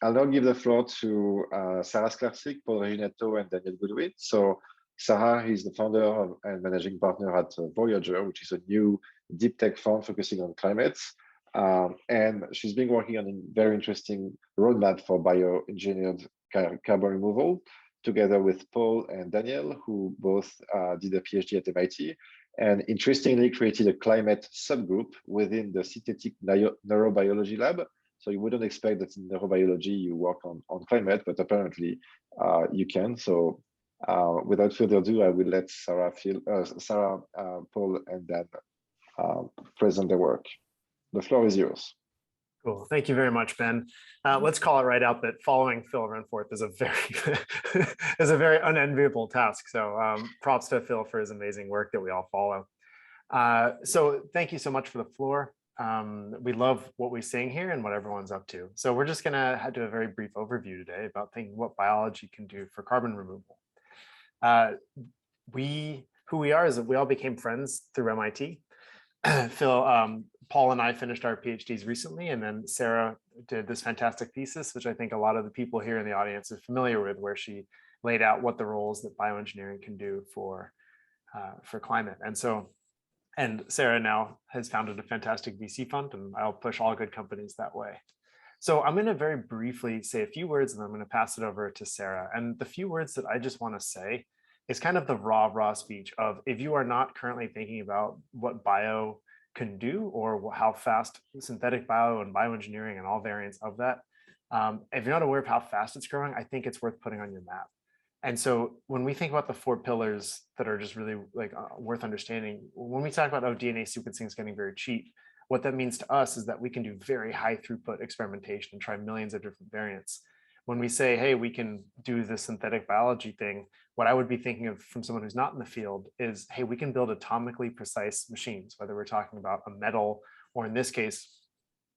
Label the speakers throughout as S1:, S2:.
S1: I'll now give the floor to Sarah Sclarsic, Paul Reginato, and Daniel Goodwin. So Sarah is the founder and managing partner at Voyager, which is a new deep tech fund focusing on climate. And she's been working on a very interesting roadmap for bioengineered carbon removal, together with Paul and Daniel, who both did a PhD at MIT, and interestingly created a climate subgroup within the synthetic neurobiology lab. So you wouldn't expect that in neurobiology you work on climate, but apparently you can. So without further ado, I will let Sarah, Paul, and Dan present their work. The floor is yours.
S2: Cool. Thank you very much, Ben. Let's call it right out that following Phil Renforth is a very unenviable task. So props to Phil for his amazing work that we all follow. So thank you so much for the floor. We love what we're seeing here and what everyone's up to. So we're just going to do a very brief overview today about thinking what biology can do for carbon removal. Who we are is that we all became friends through MIT. Phil, Paul and I finished our PhDs recently, and then Sarah did this fantastic thesis, which I think a lot of the people here in the audience are familiar with, where she laid out what the roles that bioengineering can do for climate. And Sarah now has founded a fantastic VC fund, and I'll push all good companies that way. So I'm going to very briefly say a few words, and then I'm going to pass it over to Sarah. And the few words that I just want to say is kind of the raw speech of, if you are not currently thinking about what bio can do, or how fast synthetic bio and bioengineering and all variants of that, if you're not aware of how fast it's growing, I think it's worth putting on your map. And so when we think about the 4 pillars that are just really worth understanding, when we talk about, oh, DNA sequencing is getting very cheap, what that means to us is that we can do very high throughput experimentation and try millions of different variants. When we say, hey, we can do this synthetic biology thing, what I would be thinking of from someone who's not in the field is, hey, we can build atomically precise machines, whether we're talking about a metal, or in this case,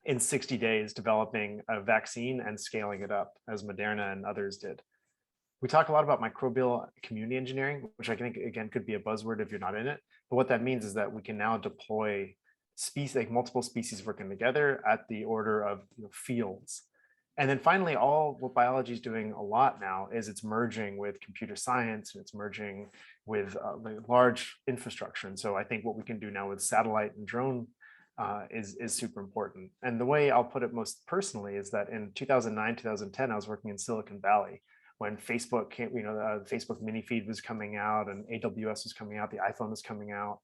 S2: in 60 days, developing a vaccine and scaling it up, as Moderna and others did. We talk a lot about microbial community engineering, which I think, again, could be a buzzword if you're not in it. But what that means is that we can now deploy species, like multiple species working together at the order of fields. And then finally, what biology is doing a lot now is it's merging with computer science, and it's merging with large infrastructure. And so I think what we can do now with satellite and drone is super important. And the way I'll put it most personally is that in 2009, 2010, I was working in Silicon Valley when Facebook came, the Facebook mini feed was coming out, and AWS was coming out, the iPhone was coming out.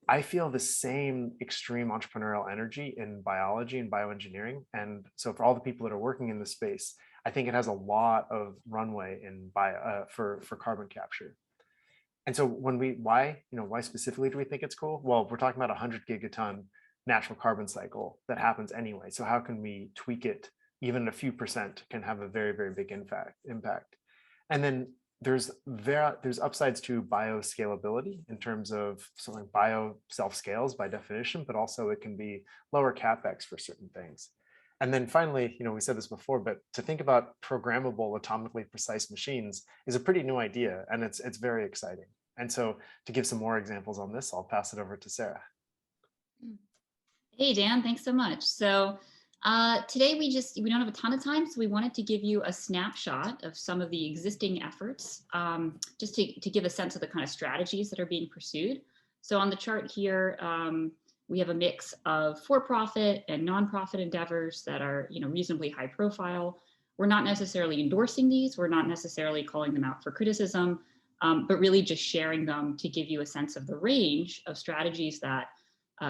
S2: I feel the same extreme entrepreneurial energy in biology and bioengineering. And so for all the people that are working in this space, I think it has a lot of runway in for carbon capture. And so why specifically do we think it's cool? Well, we're talking about 100 gigaton natural carbon cycle that happens anyway. So how can we tweak it? Even a few percent can have a very, very big impact. And then there's upsides to bioscalability in terms of something bio self-scales by definition, but also it can be lower capex for certain things. And then finally, we said this before, but to think about programmable atomically precise machines is a pretty new idea, and it's very exciting. And so to give some more examples on this, I'll pass it over to Sarah.
S3: Hey, Dan, thanks so much. So today we don't have a ton of time, so we wanted to give you a snapshot of some of the existing efforts, just to give a sense of the kind of strategies that are being pursued. So on the chart here, we have a mix of for-profit and nonprofit endeavors that are reasonably high profile. We're not necessarily endorsing these, we're not necessarily calling them out for criticism, but really just sharing them to give you a sense of the range of strategies that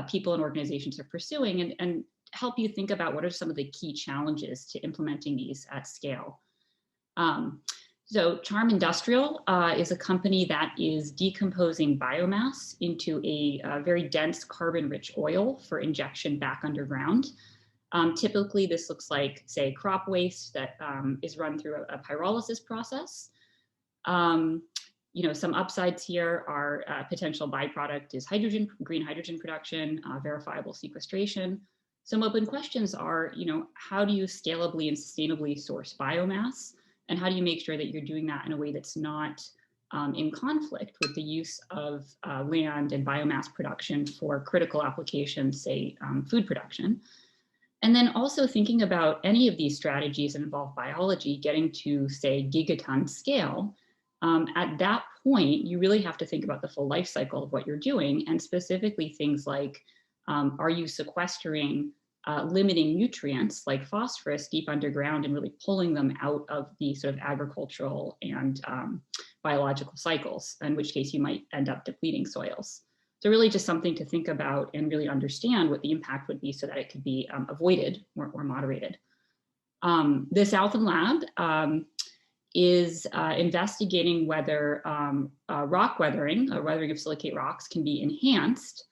S3: people and organizations are pursuing, and help you think about what are some of the key challenges to implementing these at scale. So Charm Industrial is a company that is decomposing biomass into a very dense carbon-rich oil for injection back underground. Typically, this looks like, say, crop waste that is run through a pyrolysis process. Some upsides here are potential byproduct is green hydrogen production, verifiable sequestration. Some open questions are, how do you scalably and sustainably source biomass? And how do you make sure that you're doing that in a way that's not in conflict with the use of land and biomass production for critical applications, say food production? And then also thinking about any of these strategies that involve biology getting to, say, gigaton scale. At that point, you really have to think about the full life cycle of what you're doing, and specifically things like, are you sequestering limiting nutrients like phosphorus deep underground and really pulling them out of the sort of agricultural and biological cycles, in which case you might end up depleting soils. So really just something to think about and really understand what the impact would be so that it could be avoided or moderated. The Southern Lab is investigating whether rock weathering, weathering of silicate rocks, can be enhanced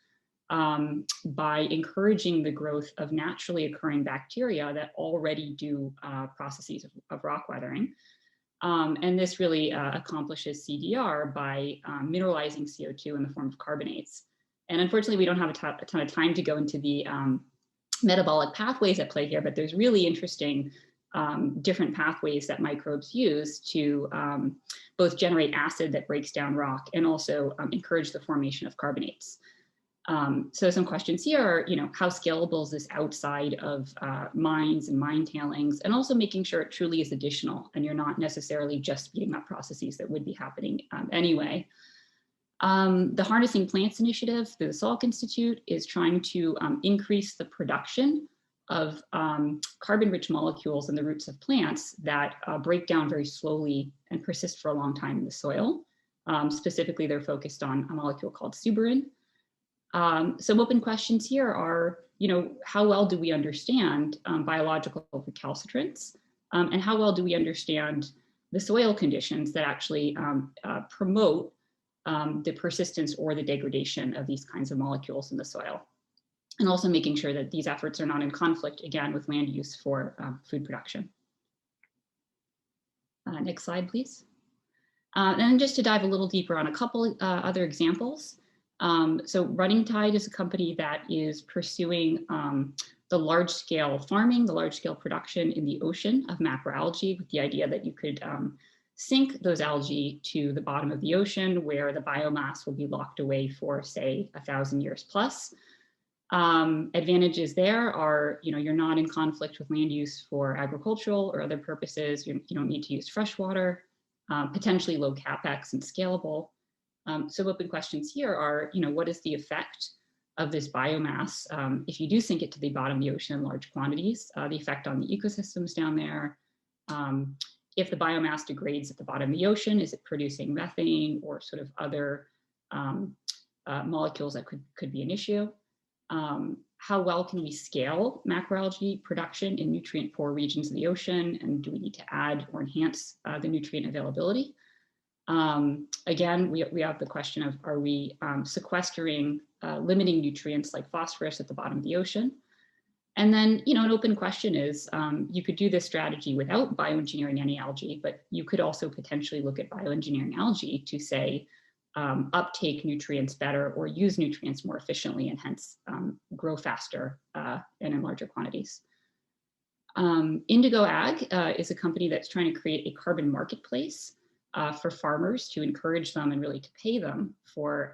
S3: by encouraging the growth of naturally occurring bacteria that already do processes of rock weathering. And this really accomplishes CDR by mineralizing CO2 in the form of carbonates. And unfortunately, we don't have a ton of time to go into the metabolic pathways at play here, but there's really interesting different pathways that microbes use to both generate acid that breaks down rock and also encourage the formation of carbonates. So some questions here are, how scalable is this outside of mines and mine tailings, and also making sure it truly is additional and you're not necessarily just speeding up processes that would be happening anyway. The Harnessing Plants Initiative through the Salk Institute is trying to increase the production of carbon-rich molecules in the roots of plants that break down very slowly and persist for a long time in the soil. Specifically, they're focused on a molecule called suberin. Some open questions here are, how well do we understand biological recalcitrants? And how well do we understand the soil conditions that actually promote the persistence or the degradation of these kinds of molecules in the soil? And also making sure that these efforts are not in conflict, again, with land use for food production. Next slide, please. And then just to dive a little deeper on a couple other examples. So Running Tide is a company that is pursuing the large-scale farming, the large-scale production in the ocean of macroalgae, with the idea that you could sink those algae to the bottom of the ocean, where the biomass will be locked away for, say, 1,000 years plus. Advantages there are, you're not in conflict with land use for agricultural or other purposes. You don't need to use fresh water, potentially low capex and scalable. So open questions here are, what is the effect of this biomass if you do sink it to the bottom of the ocean in large quantities, the effect on the ecosystems down there. If the biomass degrades at the bottom of the ocean, is it producing methane or sort of other molecules that could be an issue? How well can we scale macroalgae production in nutrient poor regions of the ocean? And do we need to add or enhance the nutrient availability? Again, we have the question of, are we sequestering limiting nutrients like phosphorus at the bottom of the ocean? And then, an open question is, you could do this strategy without bioengineering any algae, but you could also potentially look at bioengineering algae to say, uptake nutrients better or use nutrients more efficiently and hence grow faster and in larger quantities. Indigo Ag is a company that's trying to create a carbon marketplace for farmers to encourage them and really to pay them for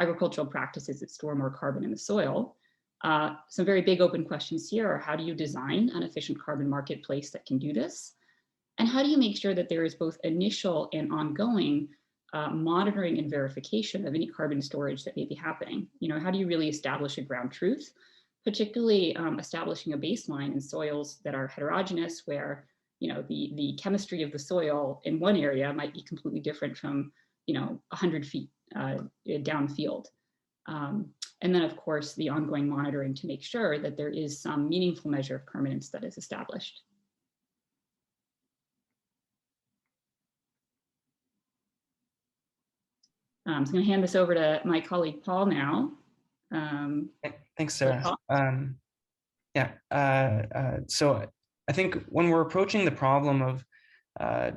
S3: agricultural practices that store more carbon in the soil. Some very big open questions here are, how do you design an efficient carbon marketplace that can do this? And how do you make sure that there is both initial and ongoing monitoring and verification of any carbon storage that may be happening? How do you really establish a ground truth, particularly establishing a baseline in soils that are heterogeneous, where the chemistry of the soil in one area might be completely different from 100 feet downfield. And then, of course, the ongoing monitoring to make sure that there is some meaningful measure of permanence that is established. So I'm going to hand this over to my colleague, Paul, now.
S4: Thanks, Sarah. So I think when we're approaching the problem of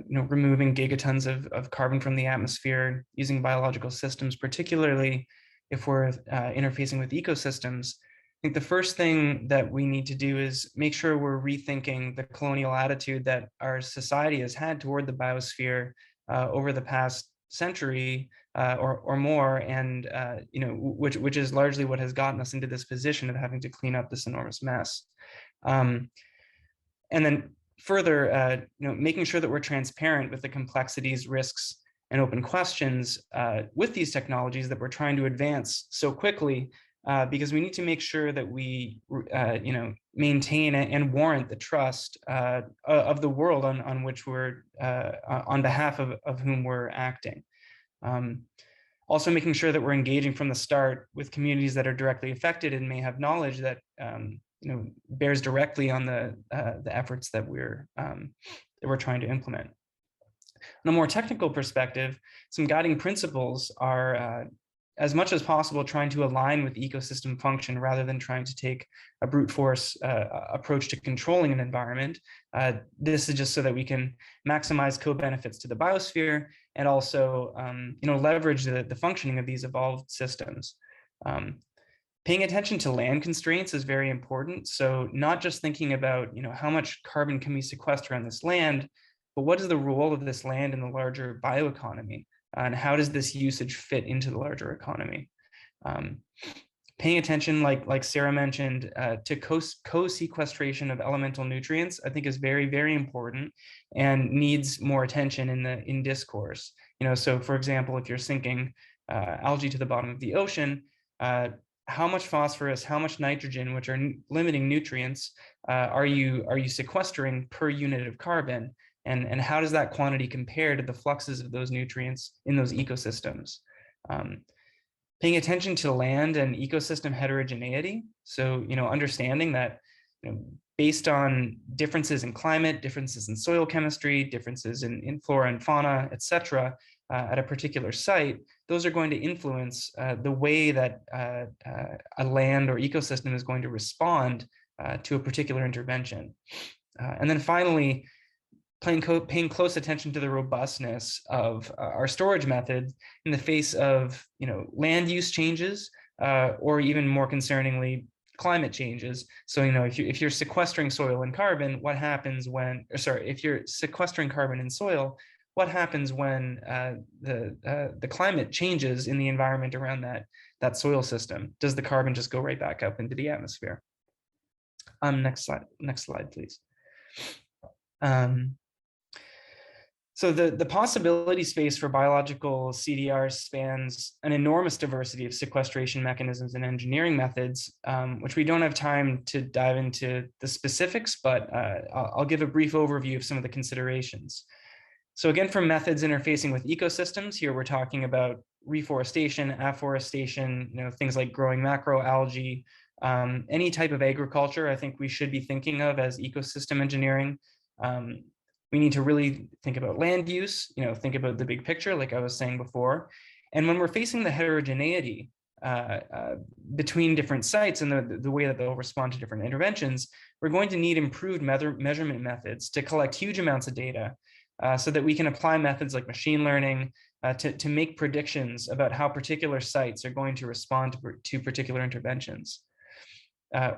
S4: removing gigatons of carbon from the atmosphere using biological systems, particularly if we're interfacing with ecosystems, I think the first thing that we need to do is make sure we're rethinking the colonial attitude that our society has had toward the biosphere over the past century, or more, and which is largely what has gotten us into this position of having to clean up this enormous mess. And then further, making sure that we're transparent with the complexities, risks, and open questions with these technologies that we're trying to advance so quickly, because we need to make sure that we, maintain and warrant the trust of the world on which we're, on behalf of whom we're acting. Also making sure that we're engaging from the start with communities that are directly affected and may have knowledge that bears directly on the efforts that we're trying to implement. On a more technical perspective, some guiding principles are, as much as possible, trying to align with ecosystem function rather than trying to take a brute force approach to controlling an environment. This is just so that we can maximize co-benefits to the biosphere and also leverage the functioning of these evolved systems. Paying attention to land constraints is very important. So not just thinking about how much carbon can we sequester on this land, but what is the role of this land in the larger bioeconomy? And how does this usage fit into the larger economy? Paying attention, like Sarah mentioned, to co-sequestration of elemental nutrients, I think is very, very important and needs more attention in discourse. So for example, if you're sinking algae to the bottom of the ocean, how much phosphorus, how much nitrogen, which are limiting nutrients, are you sequestering per unit of carbon? And how does that quantity compare to the fluxes of those nutrients in those ecosystems? Paying attention to land and ecosystem heterogeneity. So, understanding that based on differences in climate, differences in soil chemistry, differences in flora and fauna, et cetera, at a particular site, those are going to influence the way that a land or ecosystem is going to respond to a particular intervention. And then finally, paying close attention to the robustness of our storage methods in the face of land use changes, or even more concerningly, climate changes. So if you're sequestering soil and carbon, what happens when, if you're sequestering carbon in soil, what happens when the climate changes in the environment around that soil system? Does the carbon just go right back up into the atmosphere? Next slide, please. So the possibility space for biological CDR spans an enormous diversity of sequestration mechanisms and engineering methods, which we don't have time to dive into the specifics, but I'll give a brief overview of some of the considerations. So again, for methods interfacing with ecosystems, here we're talking about reforestation, afforestation, things like growing macroalgae, any type of agriculture I think we should be thinking of as ecosystem engineering. We need to really think about land use, think about the big picture, like I was saying before. And when we're facing the heterogeneity between different sites and the way that they'll respond to different interventions, we're going to need improved measurement methods to collect huge amounts of data so that we can apply methods like machine learning to make predictions about how particular sites are going to respond to particular interventions.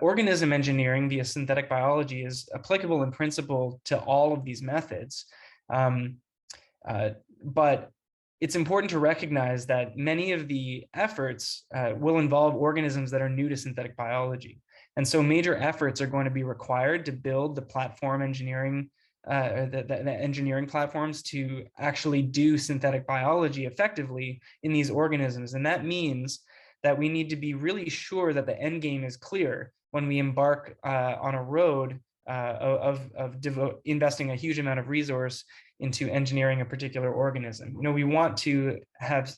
S4: Organism engineering via synthetic biology is applicable in principle to all of these methods. But it's important to recognize that many of the efforts will involve organisms that are new to synthetic biology. And so major efforts are going to be required to build the platform engineering, the engineering platforms to actually do synthetic biology effectively in these organisms. And that means that we need to be really sure that the end game is clear when we embark on a road of investing a huge amount of resource into engineering a particular organism. We want to have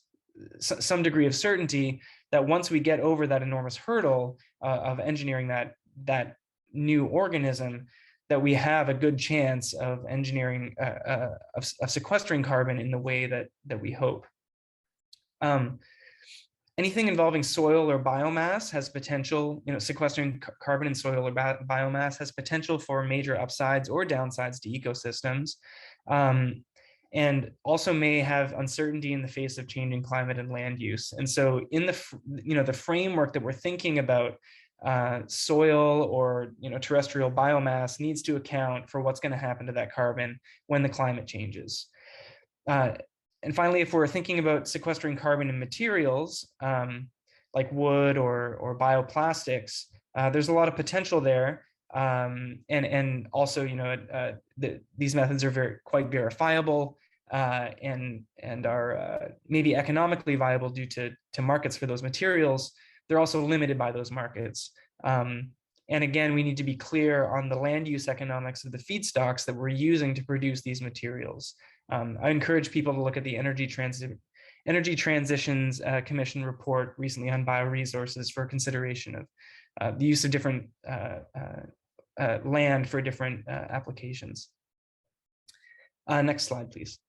S4: some degree of certainty that once we get over that enormous hurdle of engineering that new organism, that we have a good chance of engineering, of sequestering carbon in the way that we hope. Anything involving soil or biomass has potential, sequestering carbon in soil or biomass has potential for major upsides or downsides to ecosystems, and also may have uncertainty in the face of changing climate and land use. And so in the framework that we're thinking about, soil or terrestrial biomass needs to account for what's going to happen to that carbon when the climate changes. And finally, if we're thinking about sequestering carbon in materials like wood or bioplastics, there's a lot of potential there. And also, these methods are quite verifiable and are maybe economically viable due to markets for those materials. They're also limited by those markets. And again, we need to be clear on the land use economics of the feedstocks that we're using to produce these materials. I encourage people to look at the Energy Transitions Commission report recently on bioresources for consideration of the use of different land for different applications. Next slide, please.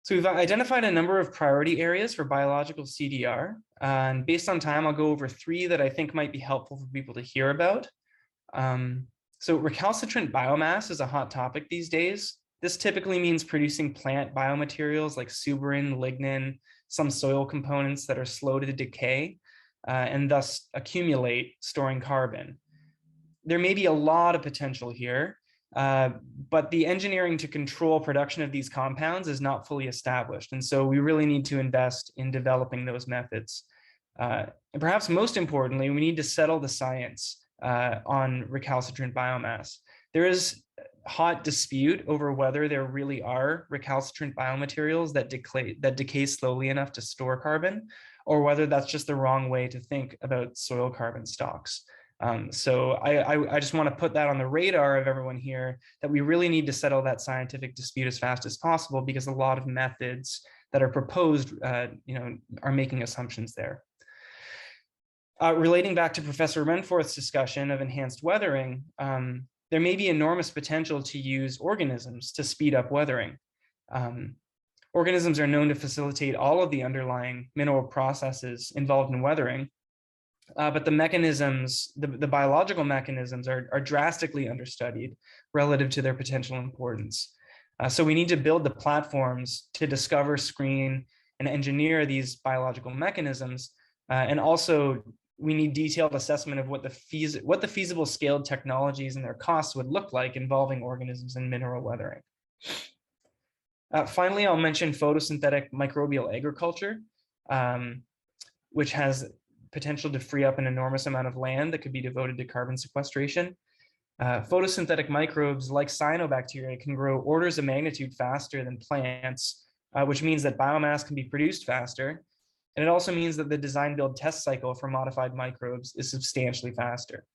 S4: So we've identified a number of priority areas for biological CDR. And based on time, I'll go over 3 that I think might be helpful for people to hear about. So recalcitrant biomass is a hot topic these days. This typically means producing plant biomaterials like suberin, lignin, some soil components that are slow to decay and thus accumulate, storing carbon. There may be a lot of potential here, but the engineering to control production of these compounds is not fully established. And so we really need to invest in developing those methods. And perhaps most importantly, we need to settle the science on recalcitrant biomass. There is hot dispute over whether there really are recalcitrant biomaterials that decay slowly enough to store carbon, or whether that's just the wrong way to think about soil carbon stocks. So I just want to put that on the radar of everyone here, that we really need to settle that scientific dispute as fast as possible, because a lot of methods that are proposed are making assumptions there. Relating back to Professor Renforth's discussion of enhanced weathering, there may be enormous potential to use organisms to speed up weathering. Organisms are known to facilitate all of the underlying mineral processes involved in weathering, but the mechanisms, the biological mechanisms are drastically understudied relative to their potential importance. So we need to build the platforms to discover, screen, and engineer these biological mechanisms, and also we need detailed assessment of what the feasible scaled technologies and their costs would look like involving organisms in mineral weathering. Finally, I'll mention photosynthetic microbial agriculture, which has potential to free up an enormous amount of land that could be devoted to carbon sequestration. Photosynthetic microbes like cyanobacteria can grow orders of magnitude faster than plants, which means that biomass can be produced faster. And it also means that the design build test cycle for modified microbes is substantially faster.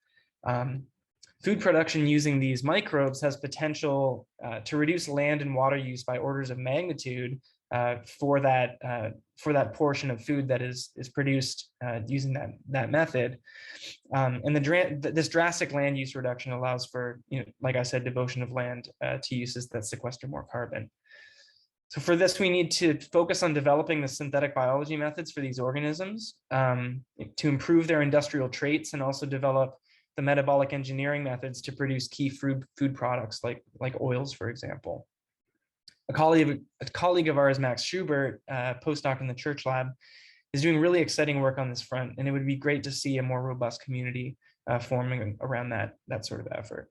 S4: Food production using these microbes has potential to reduce land and water use by orders of magnitude for that portion of food that is produced using that method. And this drastic land use reduction allows for, like I said, devotion of land to uses that sequester more carbon. So for this, we need to focus on developing the synthetic biology methods for these organisms to improve their industrial traits, and also develop the metabolic engineering methods to produce key food products like oils, for example. A colleague of ours, Max Schubert, postdoc in the Church Lab, is doing really exciting work on this front, and it would be great to see a more robust community forming around that sort of effort.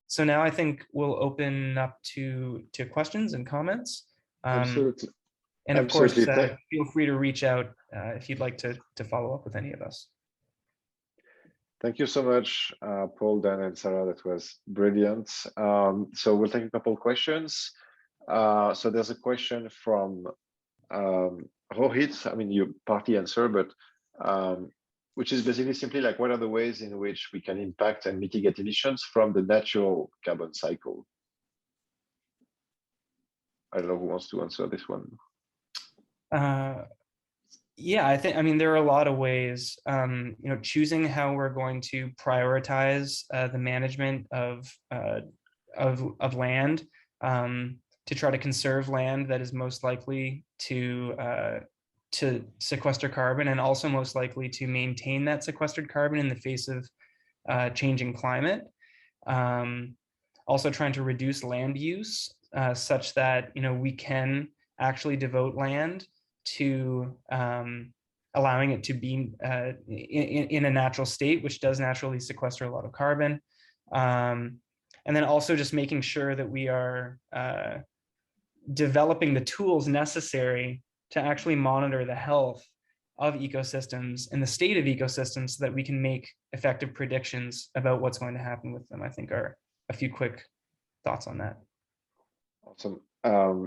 S4: So now I think we'll open up to questions and comments.
S1: Absolutely.
S4: And of course, feel free to reach out if you'd like to follow up with any of us.
S1: Thank you so much, Paul, Dan, and Sarah. That was brilliant. So we'll take a couple of questions. So there's a question from Rohit. I mean, you partly answer, but which is basically simply like, what are the ways in which we can impact and mitigate emissions from the natural carbon cycle? I don't know who wants to answer this one.
S4: Yeah, I mean, there are a lot of ways, choosing how we're going to prioritize the management of land, to try to conserve land that is most likely to sequester carbon, and also most likely to maintain that sequestered carbon in the face of changing climate. Also trying to reduce land use such that we can actually devote land to allowing it to be in a natural state, which does naturally sequester a lot of carbon. And then also just making sure that we are developing the tools necessary to actually monitor the health of ecosystems and the state of ecosystems so that we can make effective predictions about what's going to happen with them, I think are a few quick thoughts on that.
S1: Awesome.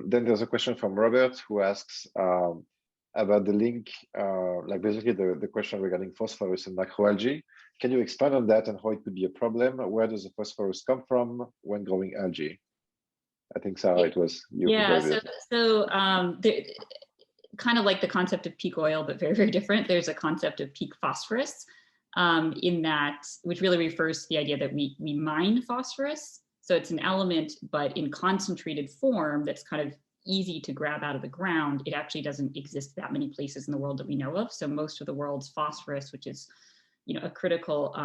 S1: Then there's a question from Robert who asks about the link, like basically the question regarding phosphorus and macroalgae. Can you expand on that and how it could be a problem? Where does the phosphorus come from when growing algae? I think, Sarah, it was you.
S3: Yeah, kind of like the concept of peak oil, but very, very different. There's a concept of peak phosphorus in that, which really refers to the idea that we mine phosphorus. So it's an element, but in concentrated form that's kind of easy to grab out of the ground. It actually doesn't exist that many places in the world that we know of. So most of the world's phosphorus, which is, you know, a critical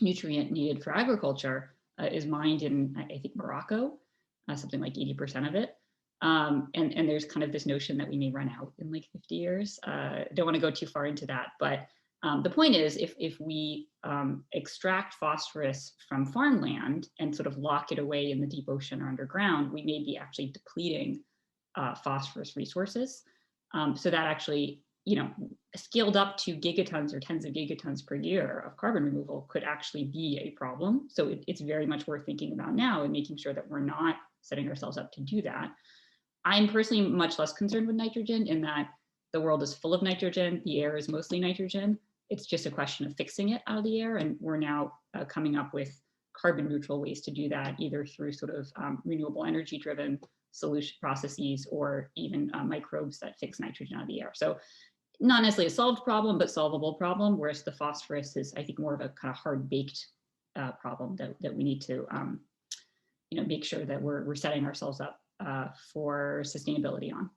S3: nutrient needed for agriculture, is mined in, I think, Morocco, something like 80% of it. And there's kind of this notion that we may run out in like 50 years. Don't want to go too far into that, but the point is, if we extract phosphorus from farmland and sort of lock it away in the deep ocean or underground, we may be actually depleting phosphorus resources. So that actually, you know, scaled up to gigatons or tens of gigatons per year of carbon removal could actually be a problem. So it's very much worth thinking about now and making sure that we're not setting ourselves up to do that. I'm personally much less concerned with nitrogen in that the world is full of nitrogen. The air is mostly nitrogen. It's just a question of fixing it out of the air. And we're now coming up with carbon neutral ways to do that, either through sort of renewable energy driven solution processes or even microbes that fix nitrogen out of the air. So not necessarily a solved problem, but solvable problem, whereas the phosphorus is, I think, more of a kind of hard baked problem that we need to you know, make sure that we're setting ourselves up for sustainability on.